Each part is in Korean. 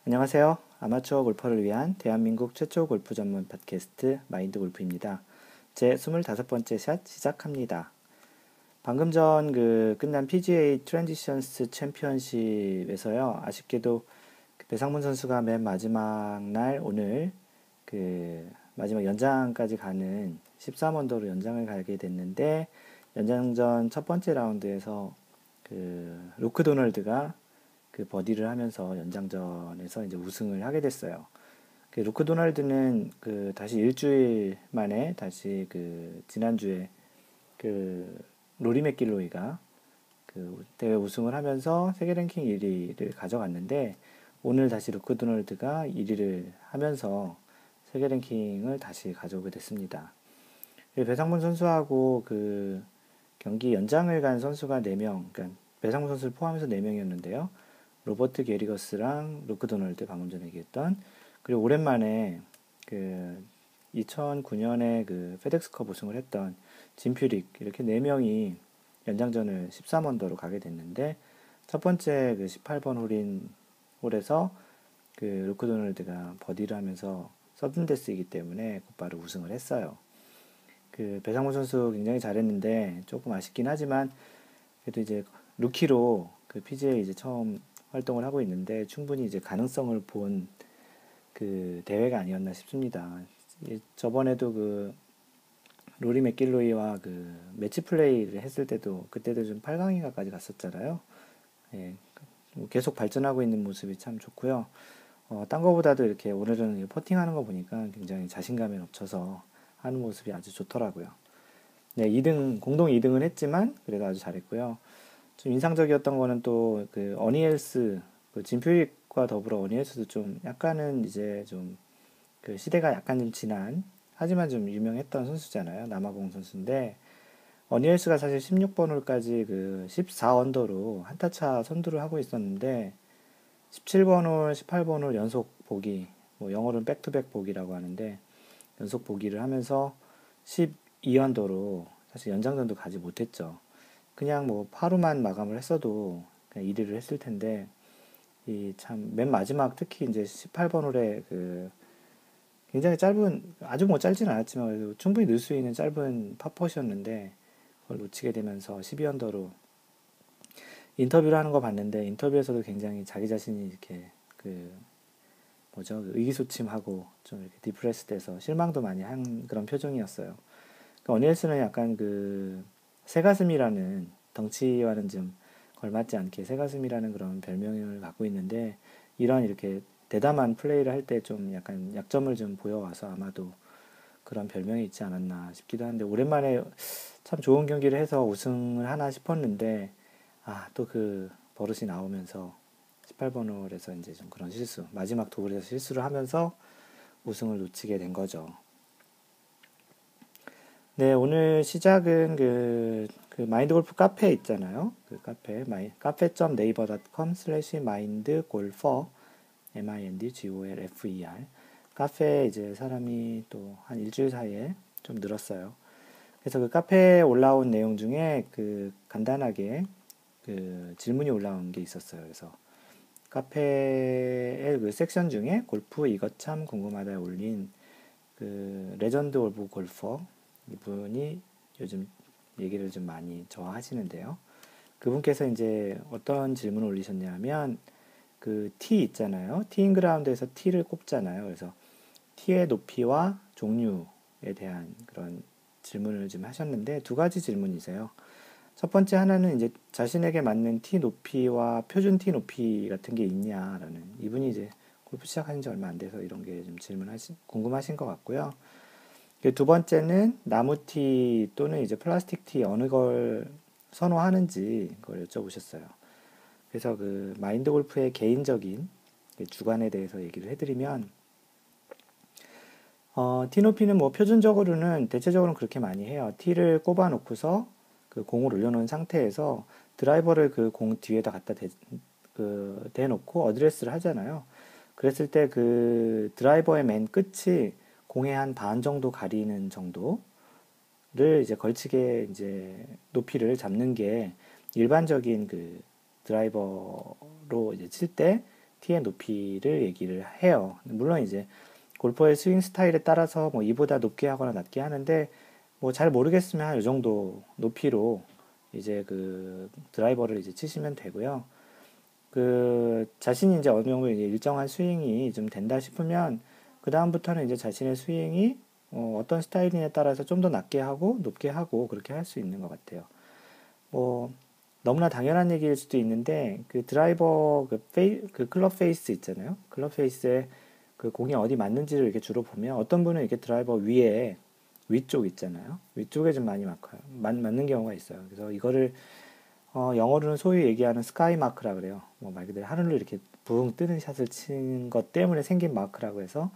안녕하세요. 아마추어 골퍼를 위한 대한민국 최초 골프 전문 팟캐스트 마인드 골프입니다. 제 25번째 샷 시작합니다. 방금 전 끝난 PGA 트랜지션스 챔피언십에서요. 아쉽게도 배상문 선수가 맨 마지막 날 오늘 마지막 연장까지 가는 13언더로 연장을 가게 됐는데 연장전 첫 번째 라운드에서 로크 도널드가 버디를 하면서 연장전에서 이제 우승을 하게 됐어요. 로크 도널드는 다시 일주일 만에 다시 지난주에 그 로리 맥길로이가 대회 우승을 하면서 세계 랭킹 1위를 가져갔는데 오늘 다시 로크 도널드가 1위를 하면서 세계 랭킹을 다시 가져오게 됐습니다. 배상문 선수하고 경기 연장을 간 선수가 4명, 그러니까 배상문 선수를 포함해서 4명이었는데요. 로버트 게리거스랑 로크 도널드 방금 전에 얘기했던, 그리고 오랜만에 2009년에 페덱스컵 우승을 했던 짐 퓨릭, 이렇게 4명이 연장전을 13언더로 가게 됐는데 첫 번째 18번 홀에서 로크 도널드가 버디를 하면서 서든데스이기 때문에 곧바로 우승을 했어요. 배상훈 선수 굉장히 잘했는데 조금 아쉽긴 하지만 그래도 이제 루키로 PGA 이제 처음 활동을 하고 있는데 충분히 이제 가능성을 본 대회가 아니었나 싶습니다. 저번에도 로리 맥길로이와 매치 플레이를 했을 때도 그때도 좀 8강인가까지 갔었잖아요. 예, 뭐 계속 발전하고 있는 모습이 참 좋고요. 딴 거보다도 이렇게 오늘은 퍼팅하는 거 보니까 굉장히 자신감에 넘쳐서 하는 모습이 아주 좋더라고요. 네, 2등, 공동 2등은 했지만 그래도 아주 잘했고요. 좀 인상적이었던 거는 또 어니엘스, 진퓨릭과 더불어 어니엘스도 좀 약간은 이제 좀 시대가 약간 좀 지난 하지만 좀 유명했던 선수잖아요. 남아공 선수인데 어니엘스가 사실 16번 홀까지 14언더로 한타차 선두를 하고 있었는데 17번 홀, 18번 홀 연속 보기, 뭐 영어로는 백투백 보기라고 하는데 연속 보기를 하면서 12언더로 사실 연장전도 가지 못했죠. 그냥 뭐 하루만 마감을 했어도 그냥 1위를 했을 텐데 이 참 맨 마지막 특히 이제 18번 홀에 굉장히 짧은, 아주 뭐 짧진 않았지만 그래도 충분히 넣을 수 있는 짧은 파펫이었는데 그걸 놓치게 되면서 12언더로 인터뷰를 하는 거 봤는데 인터뷰에서도 굉장히 자기 자신이 이렇게 뭐죠, 의기소침하고 좀 이렇게 디프레스 돼서 실망도 많이 한 그런 표정이었어요. 어니엘스는 약간 새가슴이라는, 덩치와는 좀 걸맞지 않게 새가슴이라는 그런 별명을 갖고 있는데 이런 이렇게 대담한 플레이를 할 때 좀 약간 약점을 좀 보여와서 아마도 그런 별명이 있지 않았나 싶기도 한데 오랜만에 참 좋은 경기를 해서 우승을 하나 싶었는데 또 버릇이 나오면서 18번 홀에서 이제 좀 그런 실수, 마지막 도굴에서 실수를 하면서 우승을 놓치게 된 거죠. 네, 오늘 시작은 마인드 골프 카페 있잖아요. cafe.naver.com/mindgolfer mindgolfer 카페에 이제 사람이 또 한 일주일 사이에 좀 늘었어요. 그래서 카페에 올라온 내용 중에 간단하게 질문이 올라온 게 있었어요. 그래서 카페의 섹션 중에 골프 이것 참 궁금하다에 올린 레전드 오브 골퍼 이분이 요즘 얘기를 좀 많이 저하시는데요. 그분께서 이제 어떤 질문을 올리셨냐면 티 있잖아요. 티잉 그라운드에서 티를 꼽잖아요. 그래서 티의 높이와 종류에 대한 그런 질문을 좀 하셨는데 두 가지 질문이세요. 첫 번째 하나는 이제 자신에게 맞는 티 높이와 표준 티 높이 같은 게 있냐라는, 이분이 이제 골프 시작한 지 얼마 안 돼서 이런 게 좀 궁금하신 것 같고요. 두 번째는 나무티 또는 이제 플라스틱 티 어느 걸 선호하는지 그걸 여쭤보셨어요. 그래서 마인드 골프의 개인적인 주관에 대해서 얘기를 해드리면, 티 높이는 뭐 표준적으로는 대체적으로는 그렇게 많이 해요. 티를 꼽아 놓고서 공을 올려놓은 상태에서 드라이버를 공 뒤에다 갖다 대놓고 어드레스를 하잖아요. 그랬을 때 드라이버의 맨 끝이 공의 한 반 정도 가리는 정도를 이제 걸치게 이제 높이를 잡는 게 일반적인 드라이버로 이제 칠 때 티의 높이를 얘기를 해요. 물론 이제 골퍼의 스윙 스타일에 따라서 뭐 이보다 높게 하거나 낮게 하는데 뭐 잘 모르겠으면 한 이 정도 높이로 이제 그 드라이버를 이제 치시면 되고요. 그 자신이 이제 어느 정도 이제 일정한 스윙이 좀 된다 싶으면 그 다음부터는 이제 자신의 스윙이 어떤 스타일이냐에 따라서 좀 더 낮게 하고 높게 하고 그렇게 할 수 있는 것 같아요. 뭐 너무나 당연한 얘기일 수도 있는데 그 드라이버 그 클럽 페이스 있잖아요. 클럽 페이스에 그 공이 어디 맞는지를 이렇게 주로 보면 어떤 분은 이렇게 드라이버 위에 위쪽 있잖아요. 위쪽에 좀 많이 맞는 경우가 있어요. 그래서 이거를 영어로는 소위 얘기하는 스카이 마크라 그래요. 뭐 말 그대로 하늘로 이렇게 붕 뜨는 샷을 친 것 때문에 생긴 마크라고 해서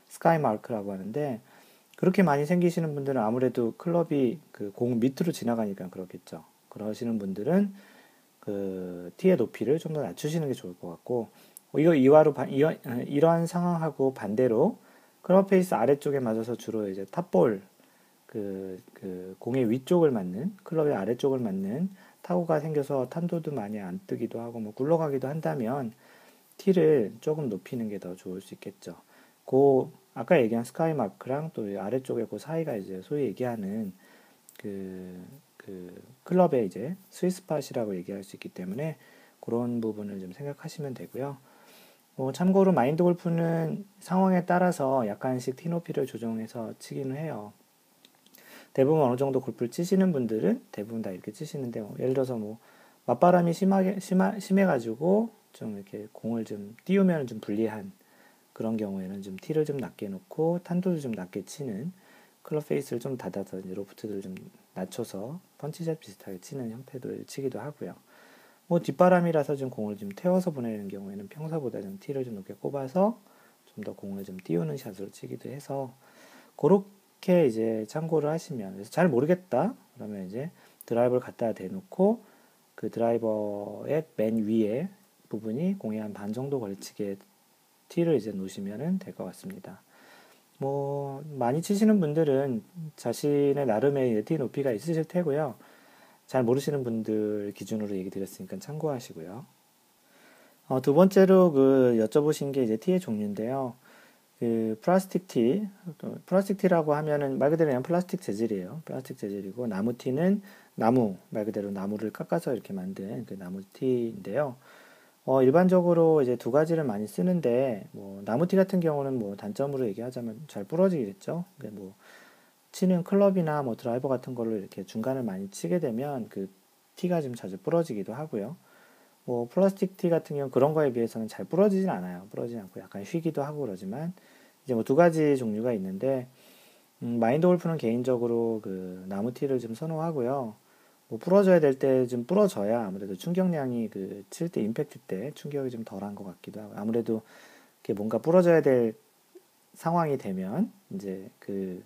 스카이 마크라고 하는데 그렇게 많이 생기시는 분들은 아무래도 클럽이 그 공 밑으로 지나가니까 그렇겠죠. 그러시는 분들은 그 티의 높이를 좀 더 낮추시는 게 좋을 것 같고 이러한 상황하고 반대로 클럽 페이스 아래쪽에 맞아서 주로 이제 탑볼 그 공의 위쪽을 맞는 클럽의 아래쪽을 맞는 타구가 생겨서 탄도도 많이 안 뜨기도 하고 뭐 굴러가기도 한다면 티를 조금 높이는 게 더 좋을 수 있겠죠. 그 아까 얘기한 스카이 마크랑 또 아래쪽에 그 사이가 이제 소위 얘기하는 그, 그 클럽의 이제 스위스팟이라고 얘기할 수 있기 때문에 그런 부분을 좀 생각하시면 되고요. 참고로 마인드 골프는 상황에 따라서 약간씩 티 높이를 조정해서 치기는 해요. 대부분 어느 정도 골프를 치시는 분들은 대부분 다 이렇게 치시는데 예를 들어서 뭐 맞바람이 심해가지고 좀 이렇게 공을 좀 띄우면 좀 불리한 그런 경우에는 좀 티를 좀 낮게 놓고 탄도도 좀 낮게 치는 클럽 페이스를 좀 닫아서 로프트를 좀 낮춰서 펀치샷 비슷하게 치는 형태를 치기도 하고요. 뭐 뒷바람이라서 좀 공을 좀 태워서 보내는 경우에는 평소보다 좀 티를 좀 높게 꼽아서 좀 더 공을 좀 띄우는 샷으로 치기도 해서 그렇게 이제 참고를 하시면 그래서 잘 모르겠다 그러면 이제 드라이버를 갖다 대놓고 그 드라이버의 맨 위에 부분이 공에 한 반 정도 걸치게 티를 이제 놓으시면 될 것 같습니다. 뭐 많이 치시는 분들은 자신의 나름의 티 높이가 있으실 테고요. 잘 모르시는 분들 기준으로 얘기 드렸으니까 참고하시고요. 두 번째로 그 여쭤보신 게 이제 티의 종류인데요. 그 플라스틱 티라고 하면은 말 그대로 그냥 플라스틱 재질이에요. 플라스틱 재질이고 나무 티는 말 그대로 나무를 깎아서 이렇게 만든 그 나무 티인데요. 일반적으로 이제 두 가지를 많이 쓰는데 뭐 나무 티 같은 경우는 뭐 단점으로 얘기하자면 잘 부러지겠죠. 뭐 치는 클럽이나 뭐 드라이버 같은 걸로 이렇게 중간을 많이 치게 되면 그 티가 좀 자주 부러지기도 하고요. 뭐 플라스틱 티 같은 경우 그런 거에 비해서는 잘 부러지진 않아요. 부러지지 않고 약간 휘기도 하고 그러지만 이제 뭐 두 가지 종류가 있는데 마인드 골프는 개인적으로 그 나무 티를 좀 선호하고요. 뭐 부러져야 될 때 좀 부러져야 아무래도 충격량이 그 칠 때 임팩트 때 충격이 좀 덜한 것 같기도 하고 아무래도 이렇게 뭔가 부러져야 될 상황이 되면 이제 그게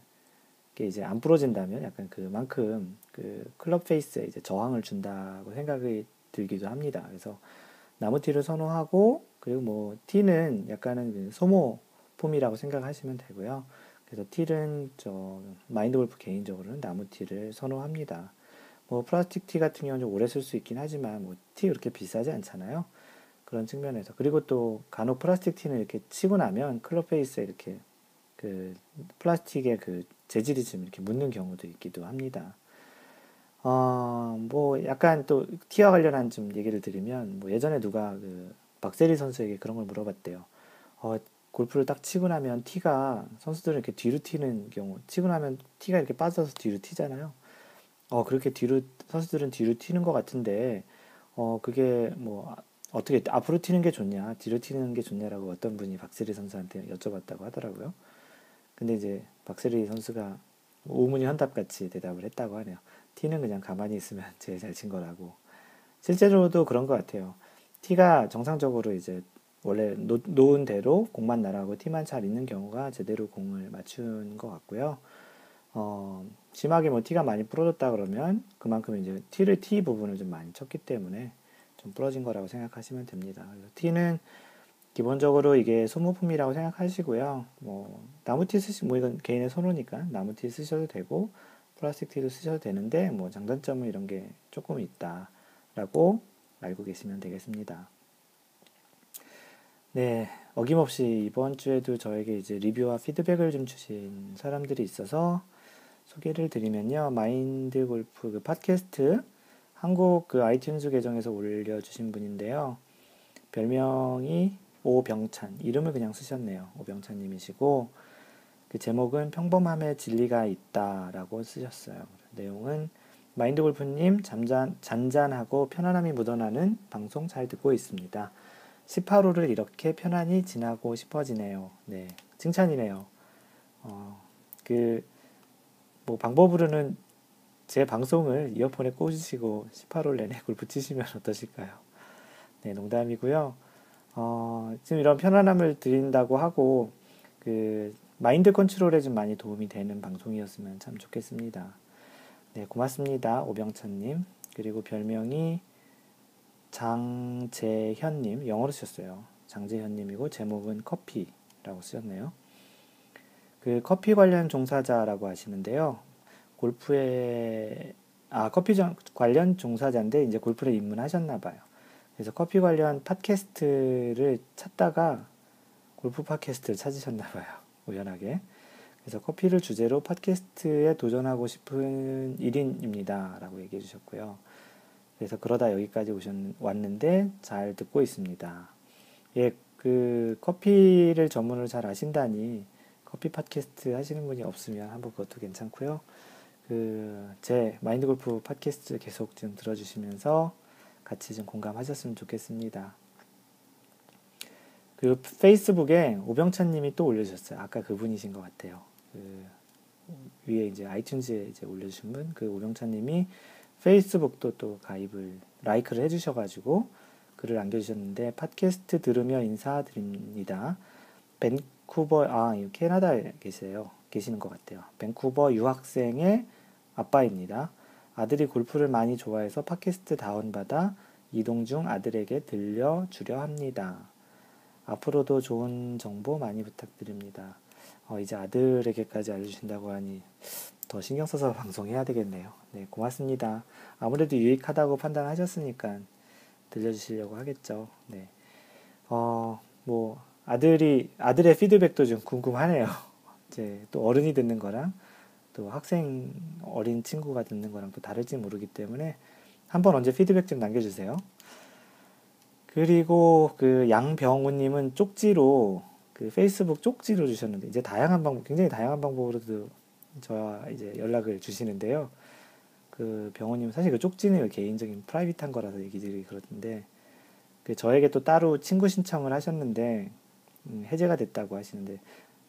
이제 안 부러진다면 약간 그만큼 그 클럽 페이스에 이제 저항을 준다고 생각이 들기도 합니다. 그래서 나무 티를 선호하고 그리고 뭐 티는 약간은 그 소모품이라고 생각하시면 되고요. 그래서 티는 마인드 골프 개인적으로는 나무 티를 선호합니다. 뭐 플라스틱 티 같은 경우는 좀 오래 쓸 수 있긴 하지만 뭐 티 그렇게 비싸지 않잖아요. 그런 측면에서 그리고 또 간혹 플라스틱 티는 이렇게 치고 나면 클럽 페이스에 이렇게 그 플라스틱의 그 재질이 좀 이렇게 묻는 경우도 있기도 합니다. 뭐 약간 또 티와 관련한 좀 얘기를 드리면 뭐 예전에 누가 그 박세리 선수에게 그런 걸 물어봤대요. 어, 골프를 딱 치고 나면 티가 선수들은 이렇게 뒤로 튀는 경우 치고 나면 티가 이렇게 빠져서 뒤로 튀잖아요. 그렇게 선수들은 뒤로 튀는 것 같은데 그게 뭐 어떻게 앞으로 튀는 게 좋냐 뒤로 튀는 게 좋냐라고 어떤 분이 박세리 선수한테 여쭤봤다고 하더라고요. 근데 이제 박세리 선수가 우문현답같이 대답을 했다고 하네요. 티는 그냥 가만히 있으면 제일 잘 친 거라고. 실제로도 그런 것 같아요. 티가 정상적으로 이제 원래 놓은 대로 공만 날아가고 티만 잘 있는 경우가 제대로 공을 맞춘 것 같고요. 심하게 뭐 티가 많이 부러졌다 그러면 그만큼 이제 티 부분을 좀 많이 쳤기 때문에 좀 부러진 거라고 생각하시면 됩니다. 그래서 티는 기본적으로 이게 소모품이라고 생각하시고요. 뭐 나무티 뭐 이건 개인의 선호니까 나무티 쓰셔도 되고 플라스틱 티도 쓰셔도 되는데 뭐 장단점은 이런 게 조금 있다라고 알고 계시면 되겠습니다. 네, 어김없이 이번 주에도 저에게 이제 리뷰와 피드백을 좀 주신 사람들이 있어서 소개를 드리면요. 마인드 골프 그 팟캐스트 한국 그 아이튠즈 계정에서 올려주신 분인데요. 별명이 오병찬, 이름을 그냥 쓰셨네요. 오병찬 님이시고, 그 제목은 평범함에 진리가 있다라고 쓰셨어요. 내용은 마인드 골프님 잔잔하고 편안함이 묻어나는 방송 잘 듣고 있습니다. 18호를 이렇게 편안히 지나고 싶어지네요. 네, 칭찬이네요. 어, 그, 뭐 방법으로는 제 방송을 이어폰에 꽂으시고 18홀 내내 골프 치시면 어떠실까요? 네, 농담이고요. 지금 이런 편안함을 드린다고 하고 그 마인드 컨트롤에 좀 많이 도움이 되는 방송이었으면 참 좋겠습니다. 네, 고맙습니다. 오병찬님. 그리고 별명이 장재현님, 영어로 쓰셨어요. 장재현님이고 제목은 커피라고 쓰셨네요. 그 커피 관련 종사자라고 하시는데요. 골프에 커피 관련 종사자인데 이제 골프를 입문하셨나 봐요. 그래서 커피 관련 팟캐스트를 찾다가 골프 팟캐스트를 찾으셨나 봐요. 우연하게. 그래서 커피를 주제로 팟캐스트에 도전하고 싶은 1인입니다. 라고 얘기해 주셨고요. 그래서 그러다 여기까지 왔는데 잘 듣고 있습니다. 예, 그 커피를 전문으로 잘 아신다니 커피 팟캐스트 하시는 분이 없으면 한번 그것도 괜찮고요. 제 마인드 골프 팟캐스트 계속 좀 들어주시면서 같이 좀 공감하셨으면 좋겠습니다. 그 페이스북에 오병찬 님이 또 올려주셨어요. 아까 그분이신 것 같아요. 위에 이제 아이튠즈에 이제 올려주신 분, 그 오병찬 님이 페이스북도 또 라이크를 해주셔가지고 글을 남겨주셨는데, 팟캐스트 들으며 인사드립니다. 캐나다에 계시는 것 같아요. 밴쿠버 유학생의 아빠입니다. 아들이 골프를 많이 좋아해서 팟캐스트 다운받아 이동 중 아들에게 들려주려 합니다. 앞으로도 좋은 정보 많이 부탁드립니다. 이제 아들에게까지 알려주신다고 하니 더 신경 써서 방송해야 되겠네요. 네, 고맙습니다. 아무래도 유익하다고 판단하셨으니까 들려주시려고 하겠죠. 네. 아들의 피드백도 좀 궁금하네요. 이제 또 어른이 듣는 거랑 또 어린 친구가 듣는 거랑 또 다를지 모르기 때문에 한번 언제 피드백 좀 남겨주세요. 그리고 그 양병우님은 쪽지로 그 페이스북 쪽지로 주셨는데 이제 굉장히 다양한 방법으로도 저와 이제 연락을 주시는데요. 그 병우님 사실 그 쪽지는 개인적인 프라이빗한 거라서 얘기드리기 그렇던데 저에게 또 따로 친구 신청을 하셨는데 해제가 됐다고 하시는데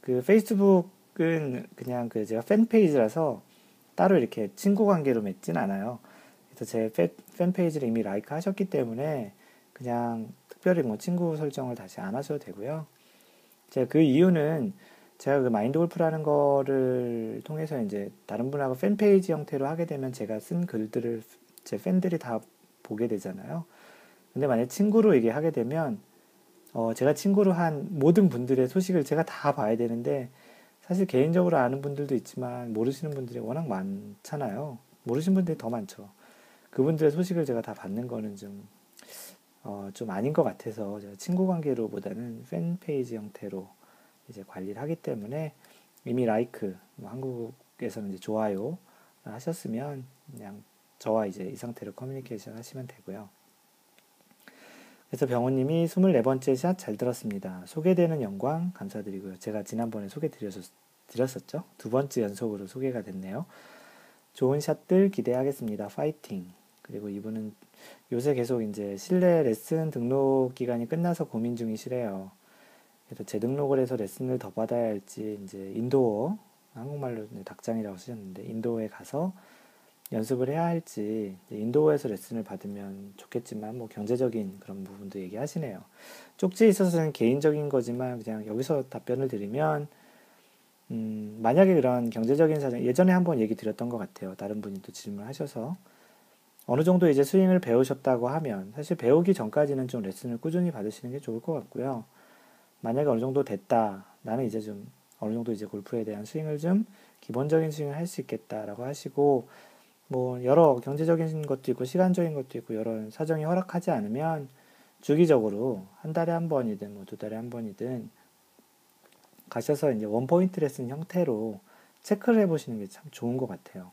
그 페이스북은 그냥 제가 팬페이지라서 따로 이렇게 친구 관계로 맺진 않아요. 그래서 제 팬페이지를 이미 라이크 하셨기 때문에 그냥 특별히 뭐 친구 설정을 다시 안 하셔도 되고요. 제가 그 이유는 제가 그 마인드 골프라는 거를 통해서 이제 다른 분하고 팬페이지 형태로 하게 되면 제가 쓴 글들을 제 팬들이 다 보게 되잖아요. 근데 만약 친구로 이게 하게 되면 제가 친구로 한 모든 분들의 소식을 제가 다 봐야 되는데 사실 개인적으로 아는 분들도 있지만 모르시는 분들이 워낙 많잖아요. 모르시는 분들이 더 많죠. 그분들의 소식을 제가 다 받는 거는 좀 아닌 것 같아서 제가 친구 관계로보다는 팬페이지 형태로 이제 관리를 하기 때문에 이미 라이크, 한국에서는 이제 좋아요 하셨으면 그냥 저와 이제 이 상태로 커뮤니케이션 하시면 되고요. 그래서 병호님이 24번째 샷 잘 들었습니다. 소개되는 영광 감사드리고요. 제가 지난번에 드렸었죠? 두 번째 연속으로 소개가 됐네요. 좋은 샷들 기대하겠습니다. 파이팅! 그리고 이분은 요새 계속 이제 실내 레슨 등록 기간이 끝나서 고민 중이시래요. 그래서 재등록을 해서 레슨을 더 받아야 할지 이제 인도어, 한국말로 닭장이라고 쓰셨는데 인도어에 가서 연습을 해야 할지, 인도어에서 레슨을 받으면 좋겠지만 뭐 경제적인 그런 부분도 얘기하시네요. 쪽지에 있어서는 개인적인 거지만 그냥 여기서 답변을 드리면 만약에 그런 경제적인 사정, 예전에 한번 얘기 드렸던 것 같아요. 다른 분이 또 질문하셔서 어느 정도 이제 스윙을 배우셨다고 하면 사실 배우기 전까지는 좀 레슨을 꾸준히 받으시는 게 좋을 것 같고요. 만약에 어느 정도 됐다, 나는 이제 좀 어느 정도 이제 골프에 대한 스윙을 좀 기본적인 스윙을 할 수 있겠다라고 하시고 뭐 여러 경제적인 것도 있고 시간적인 것도 있고 여러 사정이 허락하지 않으면 주기적으로 한 달에 한 번이든 뭐 두 달에 한 번이든 가셔서 이제 원포인트 레슨 형태로 체크를 해보시는 게 참 좋은 것 같아요.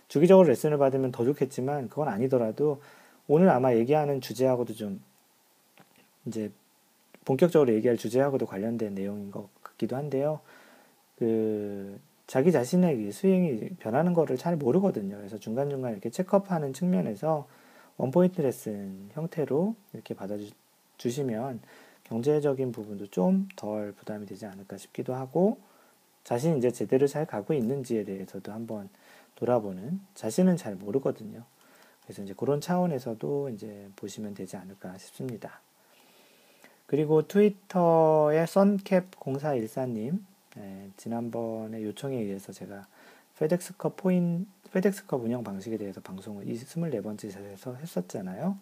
주기적으로 레슨을 받으면 더 좋겠지만 그건 아니더라도 오늘 아마 얘기하는 주제하고도 좀 이제 본격적으로 얘기할 주제하고도 관련된 내용인 것 같기도 한데요. 그 자기 자신의 스윙이 변하는 거를 잘 모르거든요. 그래서 중간중간 이렇게 체크업하는 측면에서 원포인트 레슨 형태로 이렇게 받아주시면 경제적인 부분도 좀 덜 부담이 되지 않을까 싶기도 하고, 자신이 이제 제대로 잘 가고 있는지에 대해서도 한번 돌아보는, 자신은 잘 모르거든요. 그래서 이제 그런 차원에서도 이제 보시면 되지 않을까 싶습니다. 그리고 트위터의 썬캡0414님, 지난번에 요청에 의해서 제가 페덱스컵 운영 방식에 대해서 방송을 24번째 샷에서 했었잖아요.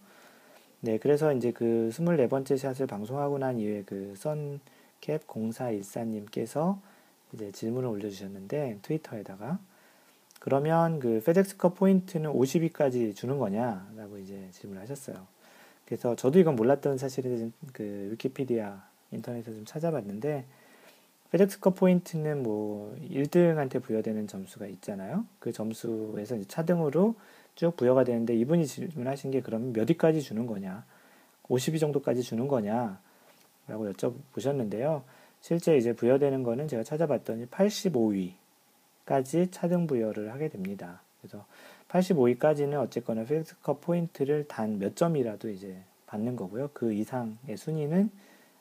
네, 그래서 이제 그 24번째 샷을 방송하고 난 이후에 그 썬캡0414님께서 이제 질문을 올려주셨는데, 트위터에다가, 그러면 그 페덱스컵 포인트는 50위까지 주는 거냐? 라고 이제 질문을 하셨어요. 그래서 저도 이건 몰랐던 사실을 그 위키피디아 인터넷에서 좀 찾아봤는데, 페덱스컵 포인트는 뭐 1등한테 부여되는 점수가 있잖아요. 그 점수에서 이제 차등으로 쭉 부여가 되는데, 이분이 질문하신 게 그러면 몇 위까지 주는 거냐? 50위 정도까지 주는 거냐? 라고 여쭤보셨는데요. 실제 이제 부여되는 거는 제가 찾아봤더니 85위까지 차등 부여를 하게 됩니다. 그래서 85위까지는 어쨌거나 페덱스컵 포인트를 단 몇 점이라도 이제 받는 거고요. 그 이상의 순위는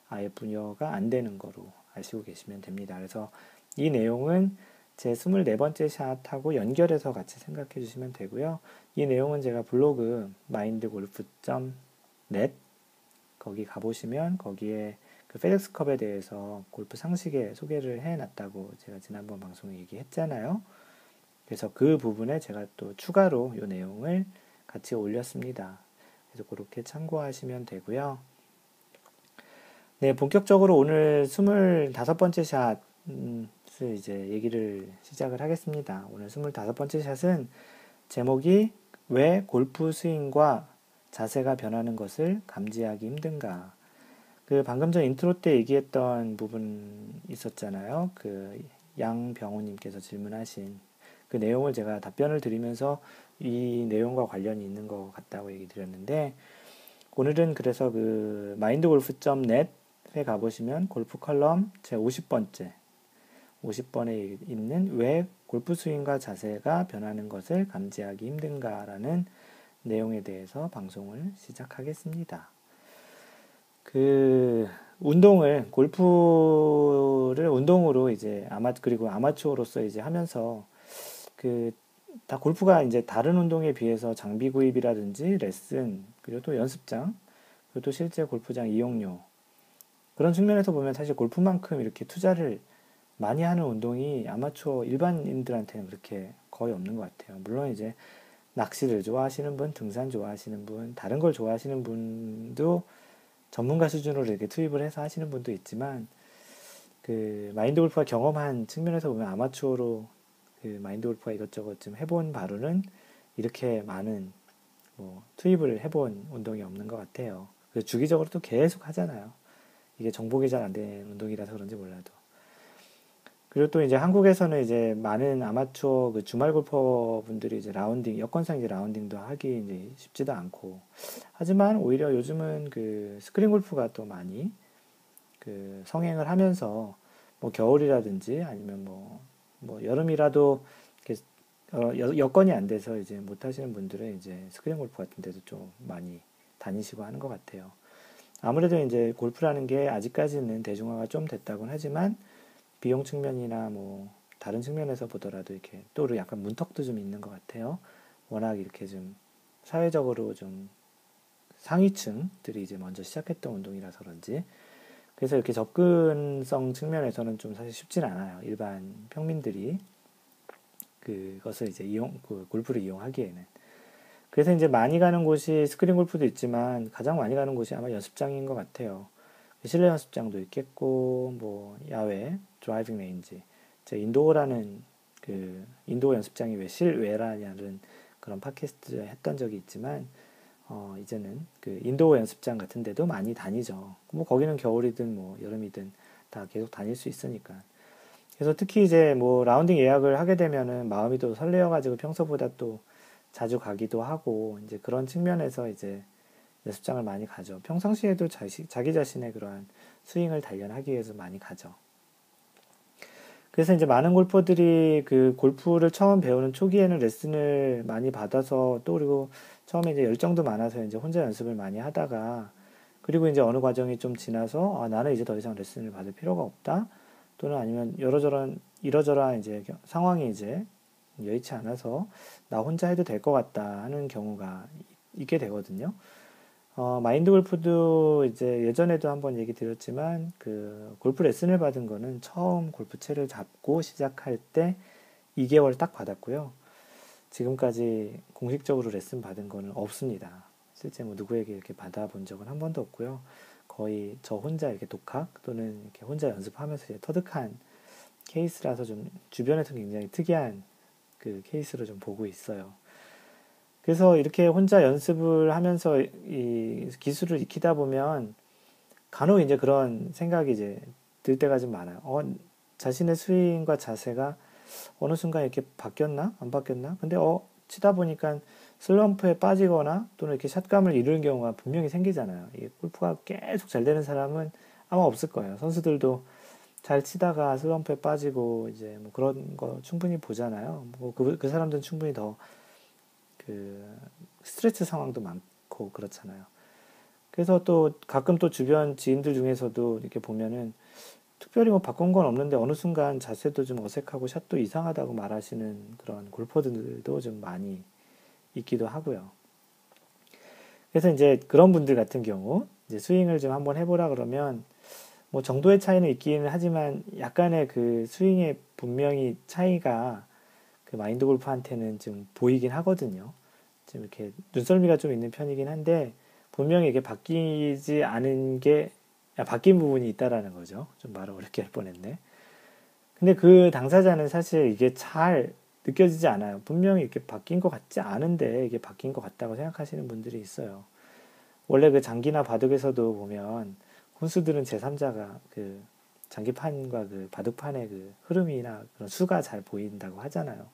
아예 부여가 안 되는 거로 아시고 계시면 됩니다. 그래서 이 내용은 제 24번째 샷하고 연결해서 같이 생각해 주시면 되고요. 이 내용은 제가 블로그 mindgolf.net 거기 가보시면 거기에 그 페덱스컵에 대해서 골프 상식에 소개를 해놨다고 제가 지난번 방송에 얘기했잖아요. 그래서 그 부분에 제가 또 추가로 이 내용을 같이 올렸습니다. 그래서 그렇게 참고하시면 되고요. 네, 본격적으로 오늘 25번째 샷을 이제 얘기를 시작을 하겠습니다. 오늘 25번째 샷은 제목이 왜 골프 스윙과 자세가 변하는 것을 감지하기 힘든가. 그 방금 전 인트로 때 얘기했던 부분 있었잖아요. 그 양병우님께서 질문하신 그 내용을 제가 답변을 드리면서 이 내용과 관련이 있는 것 같다고 얘기 드렸는데, 오늘은 그래서 그 mindgolf.net에 가보시면 골프 컬럼 제 50번에 있는 왜 골프 스윙과 자세가 변하는 것을 감지하기 힘든가라는 내용에 대해서 방송을 시작하겠습니다. 그 골프를 운동으로 이제 그리고 아마추어로서 이제 하면서 그 다 골프가 이제 다른 운동에 비해서 장비 구입이라든지 레슨, 그리고 또 연습장, 그리고 또 실제 골프장 이용료, 그런 측면에서 보면 사실 골프만큼 이렇게 투자를 많이 하는 운동이 아마추어 일반인들한테는 그렇게 거의 없는 것 같아요. 물론 이제 낚시를 좋아하시는 분, 등산 좋아하시는 분, 다른 걸 좋아하시는 분도 전문가 수준으로 이렇게 투입을 해서 하시는 분도 있지만, 그 마인드 골프가 경험한 측면에서 보면 아마추어로 그 마인드 골프가 이것저것 좀 해본 바로는 이렇게 많은 뭐 투입을 해본 운동이 없는 것 같아요. 그래서 주기적으로 또 계속 하잖아요. 이게 정복이 잘 안 되는 운동이라서 그런지 몰라도. 그리고 또 이제 한국에서는 이제 많은 아마추어 그 주말 골퍼 분들이 이제 여건상 이제 라운딩도 하기 이제 쉽지도 않고. 하지만 오히려 요즘은 그 스크린 골프가 또 많이 그 성행을 하면서 뭐 겨울이라든지 아니면 뭐 여름이라도 이렇게 여건이 안 돼서 이제 못 하시는 분들은 이제 스크린 골프 같은 데도 좀 많이 다니시고 하는 것 같아요. 아무래도 이제 골프라는 게 아직까지는 대중화가 좀 됐다고는 하지만 비용 측면이나 뭐 다른 측면에서 보더라도 이렇게 또 약간 문턱도 좀 있는 것 같아요. 워낙 이렇게 좀 사회적으로 좀 상위층들이 이제 먼저 시작했던 운동이라서 그런지. 그래서 이렇게 접근성 측면에서는 좀 사실 쉽진 않아요. 일반 평민들이 그것을 이제 그 골프를 이용하기에는. 그래서 이제 많이 가는 곳이 스크린 골프도 있지만 가장 많이 가는 곳이 아마 연습장인 것 같아요. 실내 연습장도 있겠고, 뭐, 야외, 드라이빙 레인지. 제가 인도어라는 그, 인도어 연습장이 왜 실외라냐는 그런 팟캐스트 했던 적이 있지만, 이제는 그 인도어 연습장 같은 데도 많이 다니죠. 뭐 거기는 겨울이든 뭐 여름이든 다 계속 다닐 수 있으니까. 그래서 특히 이제 뭐 라운딩 예약을 하게 되면은 마음이 또 설레어가지고 평소보다 또 자주 가기도 하고 이제 그런 측면에서 이제 연습장을 많이 가죠. 평상시에도 자기 자신의 그러한 스윙을 단련하기 위해서 많이 가죠. 그래서 이제 많은 골퍼들이 그 골프를 처음 배우는 초기에는 레슨을 많이 받아서 또 그리고 처음에 이제 열정도 많아서 이제 혼자 연습을 많이 하다가 그리고 이제 어느 과정이 좀 지나서 아, 나는 이제 더 이상 레슨을 받을 필요가 없다. 또는 아니면 이러저러한 이제 상황이 이제 여의치 않아서 나 혼자 해도 될 것 같다 하는 경우가 있게 되거든요. 마인드 골프도 이제 예전에도 한번 얘기 드렸지만 그 골프 레슨을 받은 거는 처음 골프채를 잡고 시작할 때 2개월 딱 받았고요. 지금까지 공식적으로 레슨 받은 거는 없습니다. 실제 뭐 누구에게 이렇게 받아본 적은 한 번도 없고요. 거의 저 혼자 이렇게 독학 또는 이렇게 혼자 연습하면서 이제 터득한 케이스라서 좀 주변에서 굉장히 특이한 그 케이스로 좀 보고 있어요. 그래서 이렇게 혼자 연습을 하면서 이 기술을 익히다 보면 간혹 이제 그런 생각이 이제 들 때가 좀 많아요. 자신의 스윙과 자세가 어느 순간 이렇게 바뀌었나? 안 바뀌었나? 근데 치다 보니까 슬럼프에 빠지거나 또는 이렇게 샷감을 잃는 경우가 분명히 생기잖아요. 이게 골프가 계속 잘 되는 사람은 아마 없을 거예요. 선수들도 잘 치다가 슬럼프에 빠지고 이제 뭐 그런 거 충분히 보잖아요. 뭐 그 사람들은 충분히 더 그 스트레스 상황도 많고 그렇잖아요. 그래서 또 가끔 또 주변 지인들 중에서도 이렇게 보면은 특별히 뭐 바꾼 건 없는데 어느 순간 자세도 좀 어색하고 샷도 이상하다고 말하시는 그런 골퍼들도 좀 많이 있기도 하고요. 그래서 이제 그런 분들 같은 경우 이제 스윙을 좀 한번 해보라 그러면 뭐 정도의 차이는 있기는 하지만 약간의 그 스윙의 분명히 차이가 그 마인드 골프한테는 좀 보이긴 하거든요. 좀 이렇게 눈썰미가 좀 있는 편이긴 한데 분명히 이게 바뀌지 않은 게 바뀐 부분이 있다라는 거죠. 좀 말을 어렵게 할 뻔했네. 근데 그 당사자는 사실 이게 잘 느껴지지 않아요. 분명히 이렇게 바뀐 것 같지 않은데 이게 바뀐 것 같다고 생각하시는 분들이 있어요. 원래 그 장기나 바둑에서도 보면 훈수들은 제3자가 그 장기판과 그 바둑판의 그 흐름이나 그런 수가 잘 보인다고 하잖아요.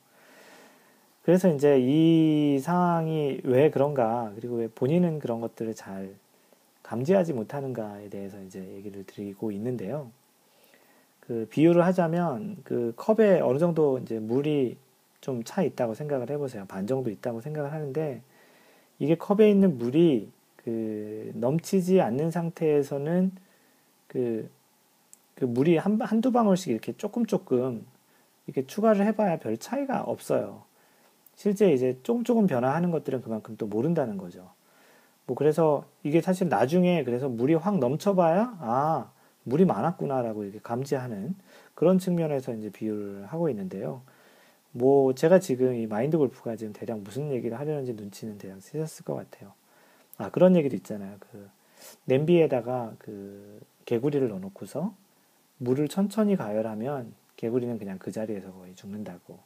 그래서 이제 이 상황이 왜 그런가, 그리고 왜 본인은 그런 것들을 잘 감지하지 못하는가에 대해서 이제 얘기를 드리고 있는데요. 그 비유를 하자면 그 컵에 어느 정도 이제 물이 좀 차 있다고 생각을 해보세요. 반 정도 있다고 생각을 하는데 이게 컵에 있는 물이 그 넘치지 않는 상태에서는 그, 그 물이 한두 방울씩 이렇게 조금 이렇게 추가를 해봐야 별 차이가 없어요. 실제 이제 조금 변화하는 것들은 그만큼 또 모른다는 거죠. 뭐 그래서 이게 사실 나중에 그래서 물이 확 넘쳐봐야 물이 많았구나라고 이렇게 감지하는 그런 측면에서 이제 비유를 하고 있는데요. 뭐 제가 지금 이 마인드 골프가 지금 대략 무슨 얘기를 하려는지 눈치는 대략 채셨을 것 같아요. 그런 얘기도 있잖아요. 그 냄비에다가 그 개구리를 넣어놓고서 물을 천천히 가열하면 개구리는 그냥 그 자리에서 거의 죽는다고.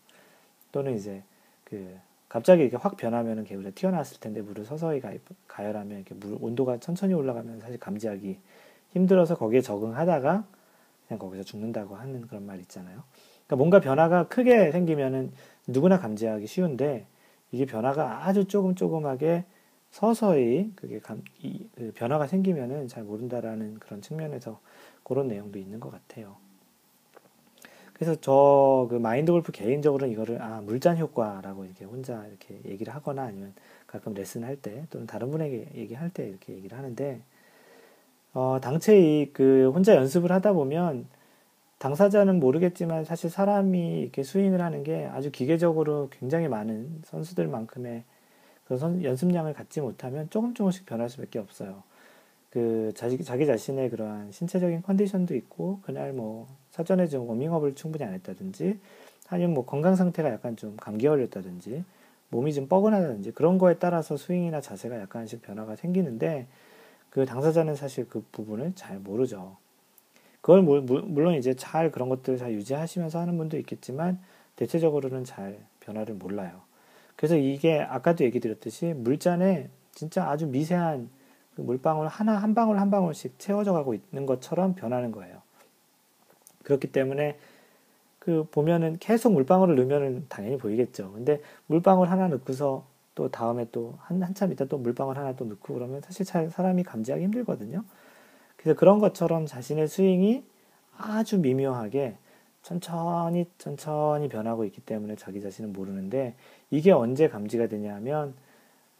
또는 이제 그 갑자기 이렇게 확 변하면은 개구리가 튀어나왔을 텐데 물을 서서히 가열하면 이렇게 물 온도가 천천히 올라가면 사실 감지하기 힘들어서 거기에 적응하다가 그냥 거기서 죽는다고 하는 그런 말 있잖아요. 그러니까 뭔가 변화가 크게 생기면은 누구나 감지하기 쉬운데 이게 변화가 아주 조금하게 서서히 그 변화가 생기면은 잘 모른다라는 그런 측면에서 그런 내용도 있는 것 같아요. 그래서 저 그 마인드 골프 개인적으로는 이거를 물잔 효과라고 이렇게 혼자 이렇게 얘기를 하거나 아니면 가끔 레슨할 때 또는 다른 분에게 얘기할 때 이렇게 얘기를 하는데 당최 그 혼자 연습을 하다 보면 당사자는 모르겠지만 사실 사람이 이렇게 스윙을 하는 게 아주 기계적으로 굉장히 많은 선수들만큼의 그런 연습량을 갖지 못하면 조금씩 변할 수밖에 없어요. 그 자기 자신의 그러한 신체적인 컨디션도 있고 그날 뭐 사전에 좀 워밍업을 충분히 안 했다든지 아니면 뭐 건강 상태가 약간 좀 감기 걸렸다든지 몸이 좀 뻐근하다든지 그런 거에 따라서 스윙이나 자세가 약간씩 변화가 생기는데 그 당사자는 사실 그 부분을 잘 모르죠. 그걸 물론 이제 잘 그런 것들을 잘 유지하시면서 하는 분도 있겠지만 대체적으로는 잘 변화를 몰라요. 그래서 이게 아까도 얘기 드렸듯이 물잔에 진짜 아주 미세한 그 물방울 하나 한 방울 한 방울씩 채워져 가고 있는 것처럼 변하는 거예요. 그렇기 때문에 그 보면은 계속 물방울을 넣으면은 당연히 보이겠죠. 근데 물방울 하나 넣고서 또 다음에 또 한참 있다 또 물방울 하나 또 넣고 그러면 사실 사람이 감지하기 힘들거든요. 그래서 그런 것처럼 자신의 스윙이 아주 미묘하게 천천히 천천히 변하고 있기 때문에 자기 자신은 모르는데 이게 언제 감지가 되냐 하면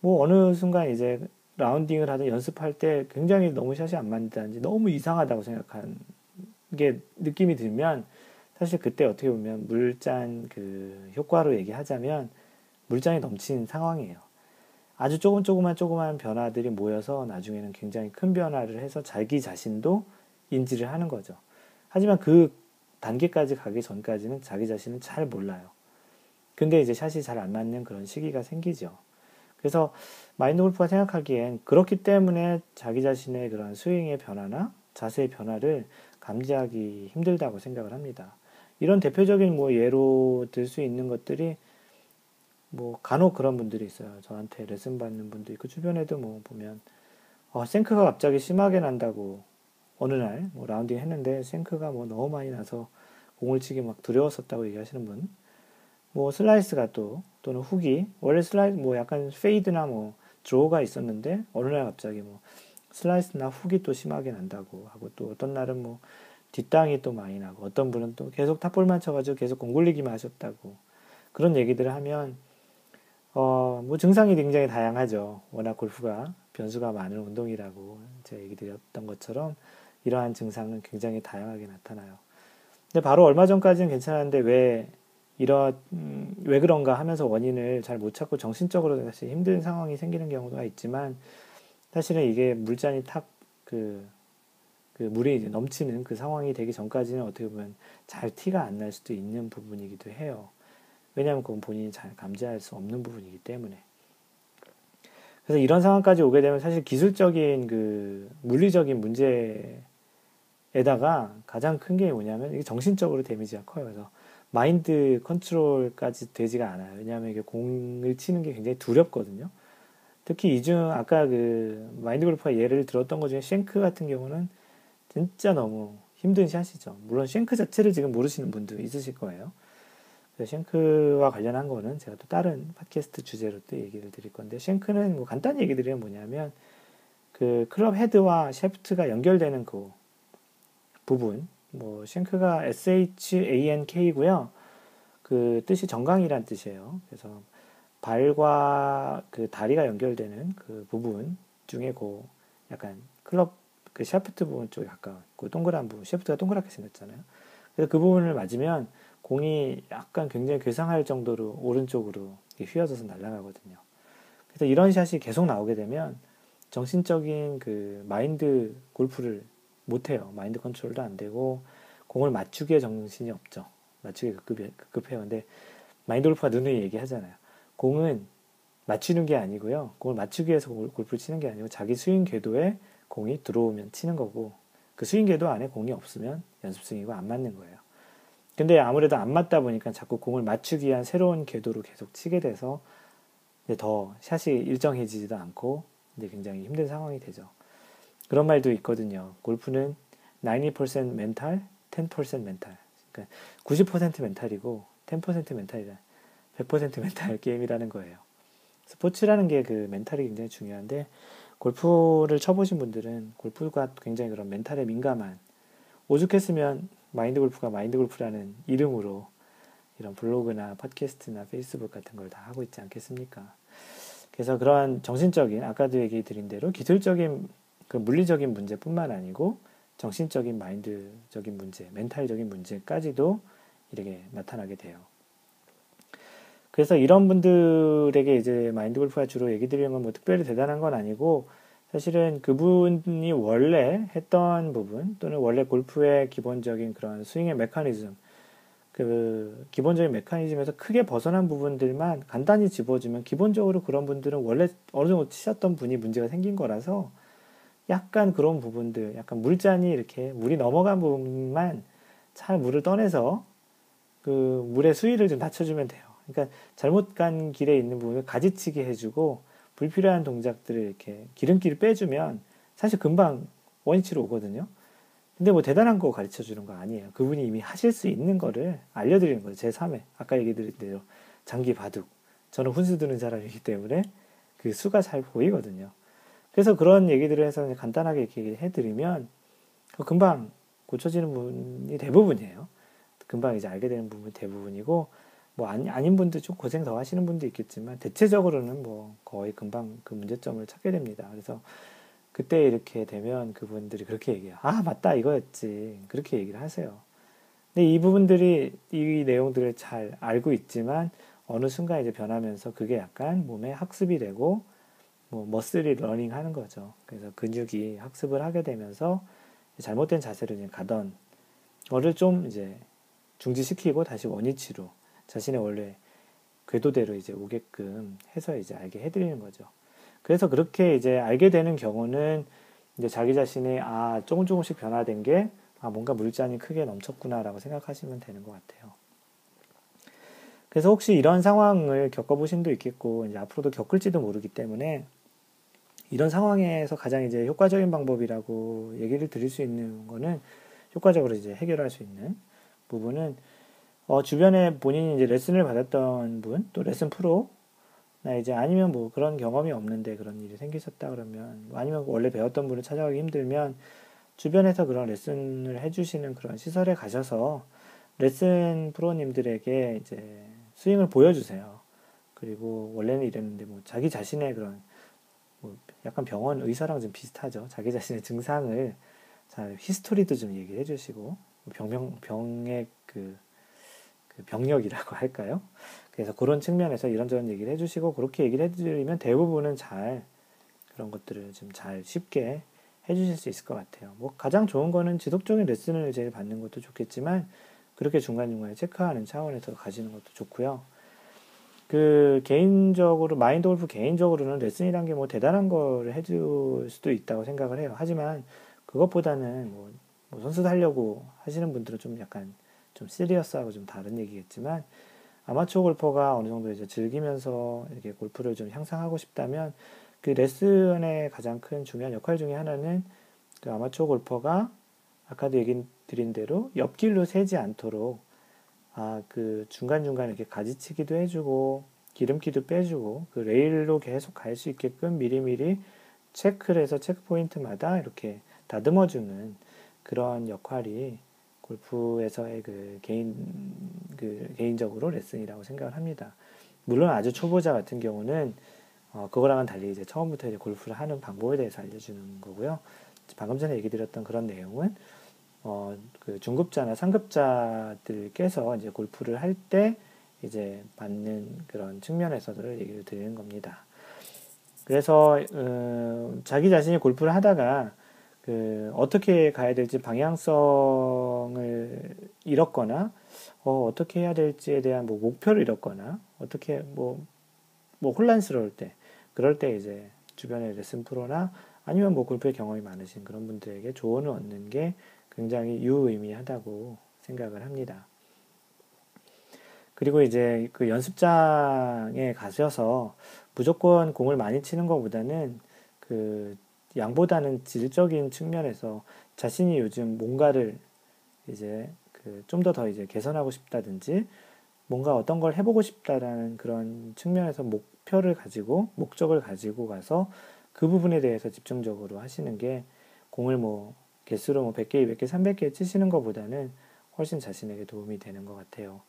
뭐 어느 순간 이제 라운딩을 하든 연습할 때 굉장히 너무 샷이 안 맞는다든지 너무 이상하다고 생각한 게 느낌이 들면 사실 그때 어떻게 보면 물잔 그 효과로 얘기하자면 물잔이 넘친 상황이에요. 아주 조그만 변화들이 모여서 나중에는 굉장히 큰 변화를 해서 자기 자신도 인지를 하는 거죠. 하지만 그 단계까지 가기 전까지는 자기 자신은 잘 몰라요. 근데 이제 샷이 잘 안 맞는 그런 시기가 생기죠. 그래서 마인드 골프가 생각하기엔 그렇기 때문에 자기 자신의 그런 스윙의 변화나 자세의 변화를 감지하기 힘들다고 생각을 합니다. 이런 대표적인 뭐 예로 들 수 있는 것들이 뭐 간혹 그런 분들이 있어요. 저한테 레슨 받는 분도 있고 주변에도 뭐 보면 생크가 갑자기 심하게 난다고 어느 날 뭐 라운딩 했는데 생크가 뭐 너무 많이 나서 공을 치기 막 두려웠었다고 얘기하시는 분, 뭐 슬라이스가 또는 훅이 원래 슬라이스 뭐 약간 페이드나 뭐 드로우가 있었는데 어느 날 갑자기 뭐 슬라이스나 훅이 또 심하게 난다고 하고 또 어떤 날은 뭐 뒷땅이 또 많이 나고 어떤 분은 또 계속 탑볼만 쳐가지고 계속 공 굴리기만 하셨다고 그런 얘기들을 하면 뭐 증상이 굉장히 다양하죠. 워낙 골프가 변수가 많은 운동이라고 제가 얘기 드렸던 것처럼 이러한 증상은 굉장히 다양하게 나타나요. 근데 바로 얼마 전까지는 괜찮았는데 왜 그런가 하면서 원인을 잘 못 찾고 정신적으로 사실 힘든 상황이 생기는 경우가 있지만 사실은 이게 물잔이 그 물이 이제 넘치는 그 상황이 되기 전까지는 어떻게 보면 잘 티가 안 날 수도 있는 부분이기도 해요. 왜냐하면 그건 본인이 잘 감지할 수 없는 부분이기 때문에. 그래서 이런 상황까지 오게 되면 사실 기술적인 그 물리적인 문제에다가 가장 큰 게 뭐냐면 이게 정신적으로 데미지가 커요. 그래서 마인드 컨트롤까지 되지가 않아요. 왜냐하면 이게 공을 치는 게 굉장히 두렵거든요. 특히 이중 아까 그 마인드 골프가 예를 들었던 것 중에 쉔크 같은 경우는 진짜 너무 힘든 샷이죠. 물론 쉔크 자체를 지금 모르시는 분도 있으실 거예요. 그래서 쉔크와 관련한 거는 제가 또 다른 팟캐스트 주제로 또 얘기를 드릴 건데 쉔크는 뭐 간단히 얘기 드리면 뭐냐면 그 클럽 헤드와 샤프트가 연결되는 그 부분 뭐 쉔크가 SHANK고요. 그 뜻이 정강이란 뜻이에요. 그래서 발과 그 다리가 연결되는 그 부분 중에 그 약간 클럽 그 샤프트 부분 쪽에 가까운 그 동그란 부분, 샤프트가 동그랗게 생겼잖아요. 그래서 그 부분을 맞으면 공이 약간 굉장히 괴상할 정도로 오른쪽으로 휘어져서 날아가거든요. 그래서 이런 샷이 계속 나오게 되면 정신적인 그 마인드 골프를 못해요. 마인드 컨트롤도 안 되고 공을 맞추기에 정신이 없죠. 맞추기 급해요. 근데 마인드 골프가 누누이 얘기하잖아요. 공은 맞추는 게 아니고요. 공을 맞추기 위해서 골프를 치는 게 아니고 자기 스윙 궤도에 공이 들어오면 치는 거고 그 스윙 궤도 안에 공이 없으면 연습 스윙이고 안 맞는 거예요. 근데 아무래도 안 맞다 보니까 자꾸 공을 맞추기 위한 새로운 궤도로 계속 치게 돼서 이제 더 샷이 일정해지지도 않고 이제 굉장히 힘든 상황이 되죠. 그런 말도 있거든요. 골프는 90% 멘탈, 10% 멘탈. 그러니까 90% 멘탈이고 10% 멘탈이라 100% 멘탈 게임이라는 거예요. 스포츠라는 게 그 멘탈이 굉장히 중요한데 골프를 쳐보신 분들은 골프가 굉장히 그런 멘탈에 민감한 오죽했으면 마인드 골프가 마인드 골프라는 이름으로 이런 블로그나 팟캐스트나 페이스북 같은 걸 다 하고 있지 않겠습니까? 그래서 그러한 정신적인 아까도 얘기 드린 대로 기술적인 그 물리적인 문제뿐만 아니고 정신적인 마인드적인 문제, 멘탈적인 문제까지도 이렇게 나타나게 돼요. 그래서 이런 분들에게 이제 마인드 골프가 주로 얘기 드리는 건 뭐 특별히 대단한 건 아니고 사실은 그분이 원래 했던 부분 또는 원래 골프의 기본적인 그런 스윙의 메커니즘 그 기본적인 메커니즘에서 크게 벗어난 부분들만 간단히 집어주면 기본적으로 그런 분들은 원래 어느 정도 치셨던 분이 문제가 생긴 거라서 약간 그런 부분들 약간 물잔이 이렇게 물이 넘어간 부분만 잘 물을 떠내서 그 물의 수위를 좀 낮춰주면 돼요. 그러니까 잘못 간 길에 있는 부분을 가지치게 해주고 불필요한 동작들을 이렇게 기름기를 빼주면 사실 금방 원위치로 오거든요. 근데 뭐 대단한 거 가르쳐 주는 거 아니에요. 그분이 이미 하실 수 있는 거를 알려드리는 거죠. 제3회. 아까 얘기 드린 대로 장기 바둑. 저는 훈수 두는 사람이기 때문에 그 수가 잘 보이거든요. 그래서 그런 얘기들을 해서 간단하게 이렇게 해드리면 금방 고쳐지는 분이 대부분이에요. 금방 이제 알게 되는 부분이 대부분이고, 뭐 아닌 분도 좀 고생 더 하시는 분도 있겠지만 대체적으로는 뭐 거의 금방 그 문제점을 찾게 됩니다. 그래서 그때 이렇게 되면 그분들이 그렇게 얘기해요. 아, 맞다, 이거였지. 그렇게 얘기를 하세요. 근데 이 부분들이 이 내용들을 잘 알고 있지만 어느 순간 이제 변하면서 그게 약간 몸에 학습이 되고 뭐 머슬이 러닝 하는 거죠. 그래서 근육이 학습을 하게 되면서 잘못된 자세로 이제 가던 거를 좀 이제 중지시키고 다시 원위치로 자신의 원래 궤도대로 이제 오게끔 해서 이제 알게 해드리는 거죠. 그래서 그렇게 이제 알게 되는 경우는 이제 자기 자신이 조금씩 변화된 게 뭔가 물잔이 크게 넘쳤구나라고 생각하시면 되는 것 같아요. 그래서 혹시 이런 상황을 겪어보신 도 있겠고 이제 앞으로도 겪을지도 모르기 때문에 이런 상황에서 가장 이제 효과적인 방법이라고 얘기를 드릴 수 있는 거는 효과적으로 이제 해결할 수 있는 부분은 주변에 본인이 이제 레슨을 받았던 분, 또 레슨 프로, 나 이제 아니면 뭐 그런 경험이 없는데 그런 일이 생기셨다 그러면, 아니면 원래 배웠던 분을 찾아가기 힘들면 주변에서 그런 레슨을 해주시는 그런 시설에 가셔서 레슨 프로님들에게 이제 스윙을 보여주세요. 그리고 원래는 이랬는데 뭐 자기 자신의 그런 뭐 약간 병원 의사랑 좀 비슷하죠. 자기 자신의 증상을 잘 히스토리도 좀 얘기해 주시고 병의 그 병력이라고 할까요? 그래서 그런 측면에서 이런저런 얘기를 해주시고 그렇게 얘기를 해드리면 대부분은 잘 그런 것들을 좀 잘 쉽게 해주실 수 있을 것 같아요. 뭐 가장 좋은 거는 지속적인 레슨을 제일 받는 것도 좋겠지만 그렇게 중간중간에 체크하는 차원에서 가시는 것도 좋고요. 그 개인적으로 마인드 골프 개인적으로는 레슨이란 게 뭐 대단한 걸 해줄 수도 있다고 생각을 해요. 하지만 그것보다는 뭐 선수 하려고 하시는 분들은 좀 약간 좀 시리어스하고 좀 다른 얘기겠지만 아마추어 골퍼가 어느 정도 이제 즐기면서 이렇게 골프를 좀 향상하고 싶다면 그 레슨의 가장 큰 중요한 역할 중에 하나는 그 아마추어 골퍼가 아까도 얘기 드린 대로 옆길로 새지 않도록 그 중간중간 이렇게 가지치기도 해주고 기름기도 빼주고 그 레일로 계속 갈 수 있게끔 미리미리 체크를 해서 체크 포인트마다 이렇게 다듬어주는 그런 역할이 골프에서의 개인적으로 레슨이라고 생각을 합니다. 물론 아주 초보자 같은 경우는 그거랑은 달리 이제 처음부터 이제 골프를 하는 방법에 대해서 알려주는 거고요. 방금 전에 얘기 드렸던 그런 내용은 그 중급자나 상급자들께서 이제 골프를 할 때 이제 받는 그런 측면에서도 얘기를 드리는 겁니다. 그래서 자기 자신이 골프를 하다가 어떻게 가야 될지 방향성을 잃었거나 어떻게 해야 될지에 대한 뭐 목표를 잃었거나 어떻게 뭐 혼란스러울 때 그럴 때 이제 주변의 레슨 프로나 아니면 뭐 골프의 경험이 많으신 그런 분들에게 조언을 얻는 게 굉장히 유의미하다고 생각을 합니다. 그리고 이제 그 연습장에 가셔서 무조건 공을 많이 치는 것보다는 그 양보다는 질적인 측면에서 자신이 요즘 뭔가를 이제 좀 더 이제 개선하고 싶다든지 뭔가 어떤 걸 해보고 싶다라는 그런 측면에서 목적을 가지고 가서 그 부분에 대해서 집중적으로 하시는 게 공을 뭐 개수로 뭐 100개, 200개, 300개 치시는 것보다는 훨씬 자신에게 도움이 되는 것 같아요.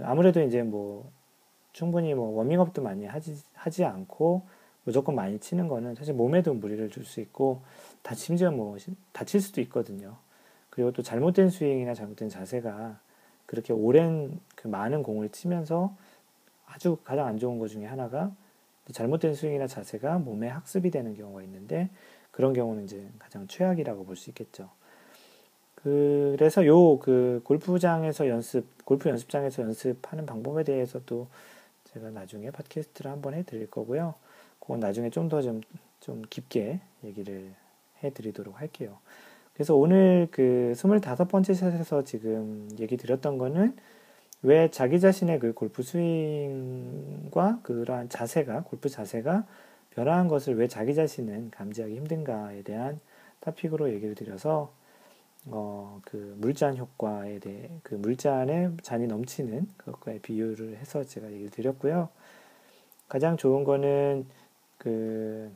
아무래도 이제 뭐 충분히 뭐 워밍업도 많이 하지 않고 무조건 많이 치는 거는 사실 몸에도 무리를 줄 수 있고 심지어 뭐 다칠 수도 있거든요. 그리고 또 잘못된 스윙이나 잘못된 자세가 그렇게 오랜 그 많은 공을 치면서 아주 가장 안 좋은 것 중에 하나가 잘못된 스윙이나 자세가 몸에 학습이 되는 경우가 있는데 그런 경우는 이제 가장 최악이라고 볼 수 있겠죠. 그래서 골프 연습장에서 연습하는 방법에 대해서도 제가 나중에 팟캐스트를 한번 해드릴 거고요. 그건 나중에 좀 깊게 얘기를 해드리도록 할게요. 그래서 오늘 25번째 샷에서 지금 얘기 드렸던 거는 왜 자기 자신의 그 골프 스윙과 그러한 자세가, 골프 자세가 변화한 것을 왜 자기 자신은 감지하기 힘든가에 대한 토픽으로 얘기를 드려서, 그 물잔 효과에 대해, 그 물잔에 잔이 넘치는 그것과의 비유를 해서 제가 얘기를 드렸고요. 가장 좋은 거는 그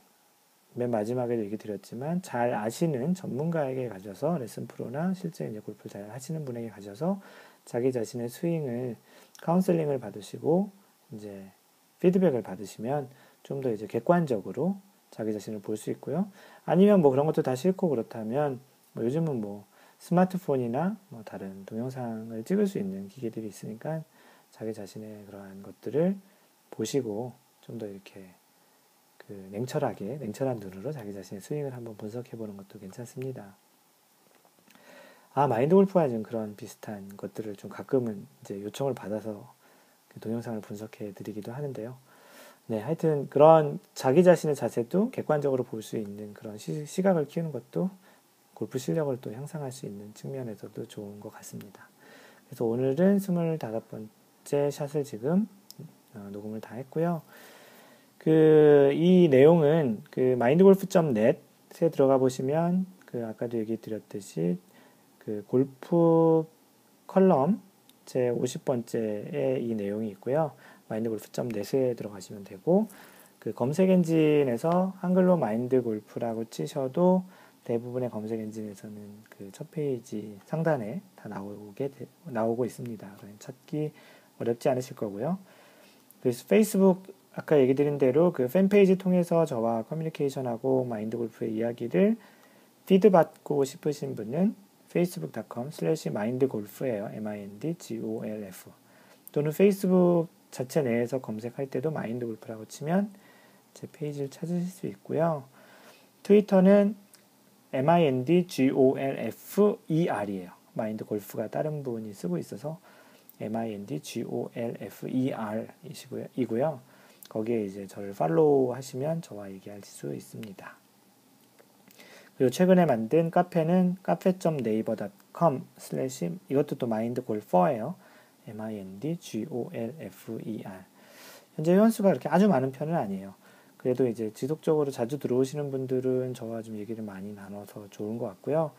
맨 마지막에도 얘기 드렸지만 잘 아시는 전문가에게 가셔서 레슨 프로나 실제 이제 골프를 잘 하시는 분에게 가셔서 자기 자신의 스윙을 카운셀링을 받으시고 이제 피드백을 받으시면 좀 더 이제 객관적으로 자기 자신을 볼 수 있고요. 아니면 뭐 그런 것도 다 싫고 그렇다면 뭐 요즘은 뭐 스마트폰이나 뭐 다른 동영상을 찍을 수 있는 기계들이 있으니까 자기 자신의 그러한 것들을 보시고 좀 더 이렇게 그 냉철한 눈으로 자기 자신의 스윙을 한번 분석해 보는 것도 괜찮습니다. 마인드 골프와 좀 그런 비슷한 것들을 좀 가끔은 이제 요청을 받아서 그 동영상을 분석해 드리기도 하는데요. 네, 하여튼 그런 자기 자신의 자세도 객관적으로 볼 수 있는 그런 시각을 키우는 것도 골프 실력을 또 향상할 수 있는 측면에서도 좋은 것 같습니다. 그래서 오늘은 25번째 샷을 지금 녹음을 다 했고요. 이 내용은 그 mindgolf.net에 들어가 보시면 그 아까도 얘기 드렸듯이 그 골프 컬럼 제 50번째에 이 내용이 있고요. mindgolf.net에 들어가시면 되고, 그 검색 엔진에서 한글로 마인드골프라고 치셔도 대부분의 검색 엔진에서는 그 첫 페이지 상단에 다 나오고 있습니다. 찾기 어렵지 않으실 거고요. 그래서 페이스북 아까 얘기 드린 대로 그 팬페이지 통해서 저와 커뮤니케이션하고 마인드골프의 이야기를 피드받고 싶으신 분은 facebook.com/mindgolf예요. mindgolf. 또는 페이스북 자체 내에서 검색할 때도 마인드골프라고 치면 제 페이지를 찾으실 수 있고요. 트위터는 mindgolfer이에요. 마인드골프가 다른 분이 쓰고 있어서 mindgolfer 이고요. 거기에 이제 저를 팔로우 하시면 저와 얘기할 수 있습니다. 그리고 최근에 만든 카페는 cafe.naver.com/ 이것도 또 마인드골퍼예요. mindgolfer. 현재 회원수가 그렇게 아주 많은 편은 아니에요. 그래도 이제 지속적으로 자주 들어오시는 분들은 저와 좀 얘기를 많이 나눠서 좋은 것 같고요.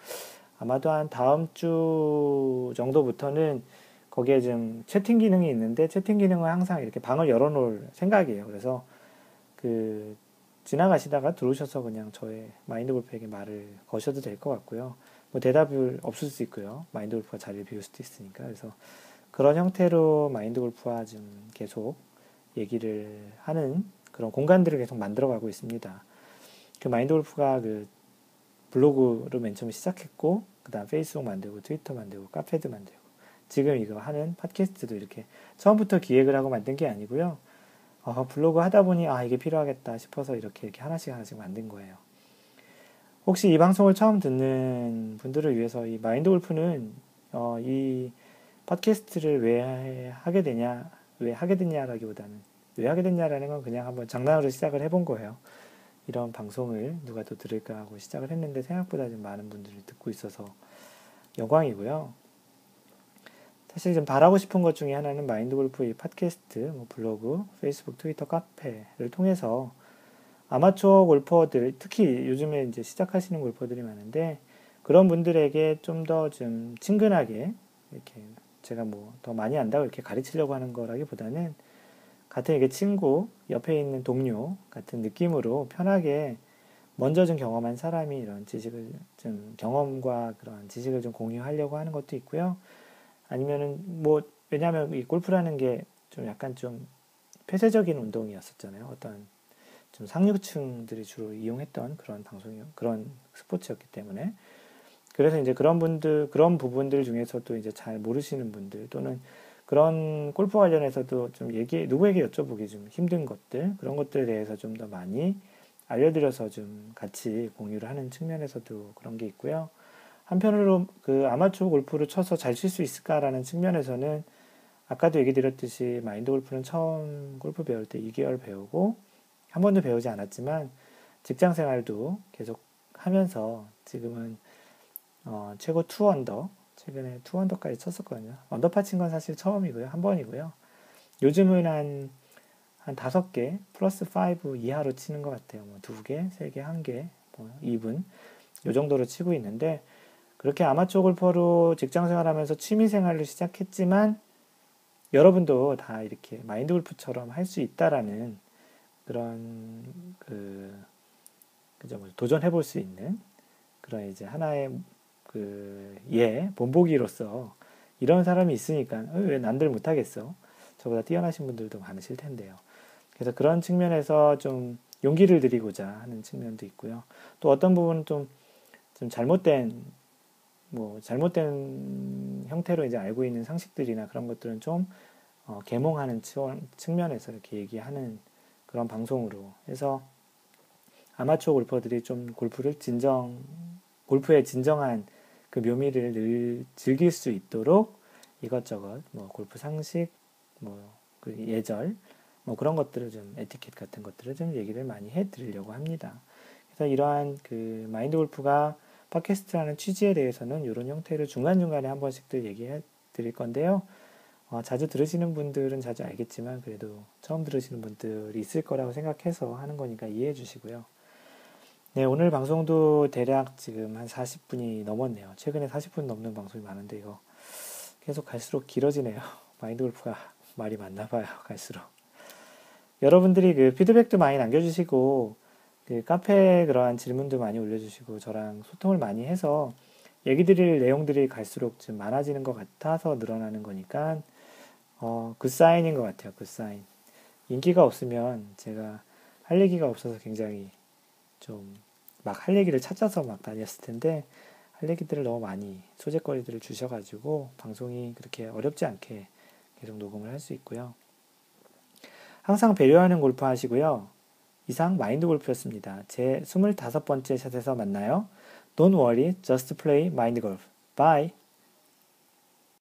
아마도 한 다음 주 정도부터는 거기에 좀 채팅 기능이 있는데 채팅 기능은 항상 이렇게 방을 열어놓을 생각이에요. 그래서 그 지나가시다가 들어오셔서 그냥 저의 마인드골프에게 말을 거셔도 될 것 같고요. 뭐 대답을 없을 수 있고요. 마인드골프가 자리를 비울 수도 있으니까. 그래서 그런 형태로 마인드골프와 좀 계속 얘기를 하는 그런 공간들을 계속 만들어가고 있습니다. 그 마인드골프가 그 블로그로 맨 처음에 시작했고, 그 다음 페이스북 만들고, 트위터 만들고, 카페도 만들고, 지금 이거 하는 팟캐스트도 이렇게 처음부터 기획을 하고 만든 게 아니고요. 블로그 하다 보니 이게 필요하겠다 싶어서 이렇게 하나씩 만든 거예요. 혹시 이 방송을 처음 듣는 분들을 위해서 이 마인드 골프는 이 팟캐스트를 왜 하게 됐냐라기보다는 왜 하게 됐냐라는 건 그냥 한번 장난으로 시작을 해본 거예요. 이런 방송을 누가 또 들을까 하고 시작을 했는데 생각보다 좀 많은 분들이 듣고 있어서 영광이고요. 사실 좀 바라고 싶은 것 중에 하나는 마인드골프의 팟캐스트, 블로그, 페이스북, 트위터, 카페를 통해서 아마추어 골퍼들, 특히 요즘에 이제 시작하시는 골퍼들이 많은데 그런 분들에게 좀 더 좀 친근하게 이렇게 제가 뭐 더 많이 안다고 이렇게 가르치려고 하는 거라기보다는 같은 이게 친구, 옆에 있는 동료 같은 느낌으로 편하게 먼저 좀 경험한 사람이 이런 지식을 좀 경험과 그런 지식을 좀 공유하려고 하는 것도 있고요. 아니면은 뭐 왜냐하면 이 골프라는 게 좀 약간 좀 폐쇄적인 운동이었었잖아요. 어떤 좀 상류층들이 주로 이용했던 그런 스포츠였기 때문에 그래서 이제 그런 부분들 중에서도 이제 잘 모르시는 분들 또는 그런 골프 관련해서도 좀 누구에게 여쭤보기 좀 힘든 것들 그런 것들에 대해서 좀 더 많이 알려드려서 좀 같이 공유를 하는 측면에서도 그런 게 있고요. 한편으로 그 아마추어 골프를 쳐서 잘 칠 수 있을까라는 측면에서는 아까도 얘기 드렸듯이 마인드 골프는 처음 골프 배울 때 2개월 배우고 한 번도 배우지 않았지만 직장 생활도 계속 하면서 지금은 최고 2언더, 최근에 2언더까지 쳤었거든요. 언더파 친 건 사실 처음이고요. 한 번이고요. 요즘은 한 5개, 플러스 5 이하로 치는 것 같아요. 뭐 2개, 3개, 1개, 뭐 2분, 요 정도로 치고 있는데, 그렇게 아마추어 골퍼로 직장 생활하면서 취미 생활을 시작했지만, 여러분도 다 이렇게 마인드 골프처럼 할 수 있다라는 그런, 그죠, 뭐 도전해 볼 수 있는 그런 이제 하나의 본보기로서 이런 사람이 있으니까, 왜 남들 못하겠어? 저보다 뛰어나신 분들도 많으실 텐데요. 그래서 그런 측면에서 좀 용기를 드리고자 하는 측면도 있고요. 또 어떤 부분은 좀 잘못된 형태로 이제 알고 있는 상식들이나 그런 것들은 좀 계몽하는 측면에서 이렇게 얘기하는 그런 방송으로 해서 아마추어 골퍼들이 좀 골프의 진정한 그 묘미를 늘 즐길 수 있도록 이것저것, 뭐, 골프 상식, 뭐, 그 예절, 뭐 그런 것들을 좀, 에티켓 같은 것들을 좀 얘기를 많이 해 드리려고 합니다. 그래서 이러한 그 마인드 골프가 팟캐스트라는 취지에 대해서는 이런 형태로 중간중간에 한 번씩들 얘기해 드릴 건데요. 자주 들으시는 분들은 자주 알겠지만 그래도 처음 들으시는 분들이 있을 거라고 생각해서 하는 거니까 이해해 주시고요. 네, 오늘 방송도 대략 지금 한 40분이 넘었네요. 최근에 40분 넘는 방송이 많은데 이거 계속 갈수록 길어지네요. 마인드 골프가 말이 많나 봐요. 갈수록. 여러분들이 그 피드백도 많이 남겨주시고 그 카페에 그러한 질문도 많이 올려주시고 저랑 소통을 많이 해서 얘기 드릴 내용들이 갈수록 좀 많아지는 것 같아서 늘어나는 거니까 굿사인인 것 같아요. 굿사인. 인기가 없으면 제가 할 얘기가 없어서 굉장히 좀 막 할 얘기를 찾아서 막 다녔을 텐데 할 얘기들을 너무 많이 소재거리들을 주셔가지고 방송이 그렇게 어렵지 않게 계속 녹음을 할 수 있고요. 항상 배려하는 골프 하시고요. 이상 마인드 골프였습니다. 제 25번째 샷에서 만나요. Don't worry, just play mind golf. Bye.